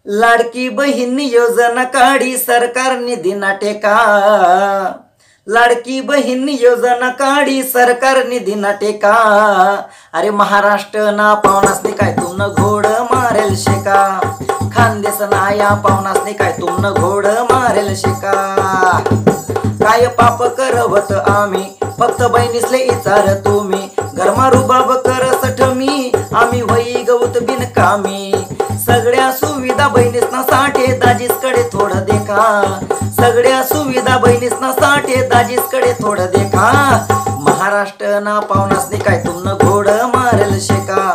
लाडकी बहीण योजना काढी सरकार निधी ना टेका। लाडकी बहीण योजना काढी सरकार निधी ना टेका। अरे महाराष्ट्र ना पावनासने काय तुमनं घोड मारेल शेका। खानदेश ना या पावनासने काय तुमनं घोड मारेल शेका। काय पाप करवत आम्ही फक्त बहिणीसले इचार तुम्ही। घरमा रुबाब कर सठमी आम्ही होई गवत बिनकामी। सगळ्या सुविधा बहिणीसना साठे दाजीसकडे थोडं देखा। सगळ्या सुविधा बहिणीसना साठे दाजीसकडे थोडं देखा। महाराष्ट्र ना पावनासने काय तुमनं घोड मारेल शेका।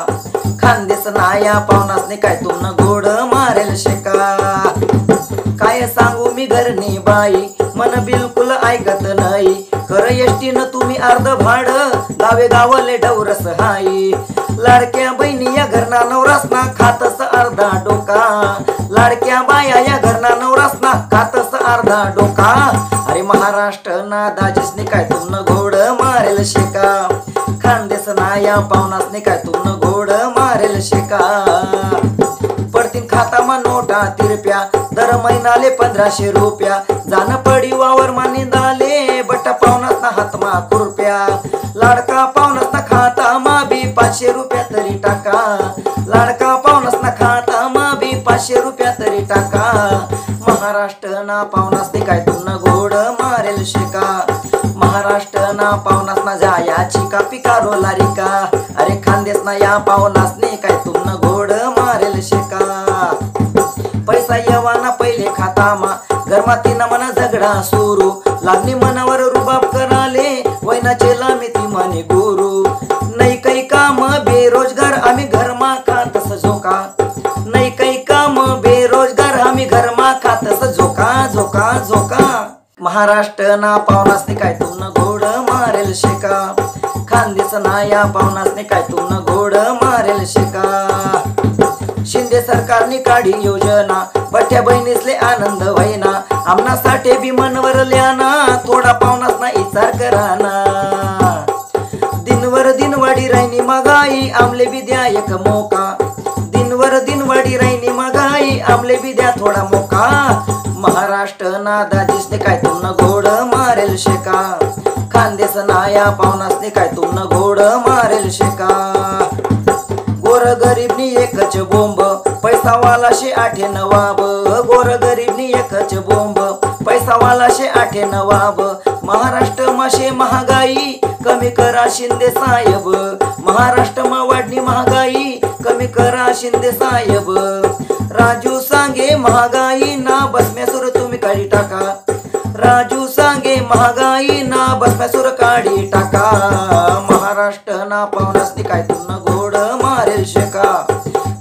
खानदेश ना या पावनासने काय तुमनं घोड मारेल शेका। काय सांगू मी घरनी बाई मन बिलकुल ऐकत नाही। कर एसटीनं तुम्ही अर्ध भाड गावे गावले डवरस हाई। लाडक्या बहिणी या घरना नवरासना खातस अर्धा डोका। लाडक्या बाया या घरना नवरासना खातस अर्धा डोका। अरे महाराष्ट्र ना दाजीसने काय तुमनं घोड मारेल शेका। खानदेश ना या पावनासने काय तुमनं घोड मारेल शेका। पडतीन खातामा नोटा तिरप्या दर महिनाले 1500 रुपया। जान पडी वावर मानी दाले बट्टा पावनासना हातमा खुरप्या। लाडका पावनासना खाता मा बी 500 रुपया तरी टाका। लाडका पावनासना खाता मा बी 500 रुपया तरी टाका। महाराष्ट्र ना पावनासने काय तुमनं घोड मारेल शेका। महाराष्ट्र ना पावनासना जायाची का पिकारो लारिका। अरे खानदेश ना या पावनासने काय तुमनं घोड मारेल शेका। पैसा येवाना पहिले खातामा घरमा तिना मना झगडा सुरू। लागणी मनावर रुबाब कराले वैनाचे लामिती म्हणे गुरु। नाही काही काम बेरोजगार आम्ही घरमा खातस झोका। नाही काही काम बेरोजगार आम्ही घरमा खातस झोका झोका झोका। महाराष्ट्र ना पावनासने काय तुमनं घोड मारेल शेका। खानदेश ना या पावनासने काय तुमनं घोड मारेल शेका। शिंदे सरकारने काढी योजना बठ्या बहिणीसले आनंद व्हायना। आमनासाठी बी मनवर ल्याना थोडा पावनासना इचार कराना। दिनवर दिन वाढी राहिनी महागाई आमले बी द्या एक मोका। दिनवर दिन वाढी राहिनी महागाई आमले बी द्या थोडा मोका। महाराष्ट्र ना दाजीसने काय तुमनं घोड मारेल शेका। खानदेश ना या पावनासने काय तुमनं घोड मारेल शेका। गोर गरीबनी एकच बोंब पैसावाला शे आठे नवाब। गोर गरीबनी एकच बोंब पैसावाला शे आठे नवाब। महाराष्ट्र मा शे महागाई कमी करा शिंदे साहेब। महाराष्ट्र मा वाढणी महागाई कमी करा शिंदे साहेब। राजू सांगे महागाई ना बसम्यासूर तुम्ही काढी टाका। राजू सांगे महागाई ना बसम्यासूर काढी टाका। महाराष्ट्र ना पावनासने काय तुमनं घोड मारेल शेका।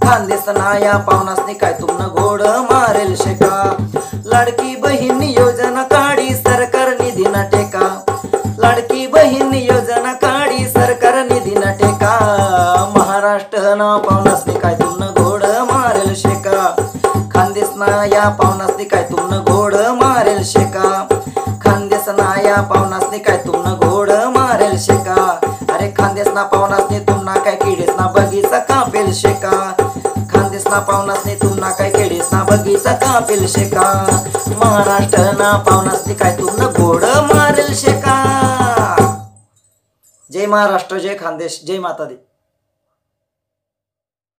खानदेश ना या पावनासने काय तुमनं घोड मारेल शेका। लाडकी बहीण योजना काढी सरकार निधी ना टेका। लाडकी बहीण योजना काढी सरकार निधी ना टेका। महाराष्ट्र ना पावनासने काय तुमनं घोड मारेल शेका। खानदेश ना या पावनासने काय तुमनं घोड मारेल शेका। खानदेश ना या पावनासने काय तुमनं घोड मारेल शेका। अरे खानदेश ना पावनासने तुमना काय किडीसना बगीचा कापेल शेका। खानदेश ना पावनासने तुमना काय किडीसना बगीचा कापेल शेका। महाराष्ट्र ना पावनासने काय तुमनं घोड मारेल शेका। जय महाराष्ट्र जय खानदेश जय माता दी।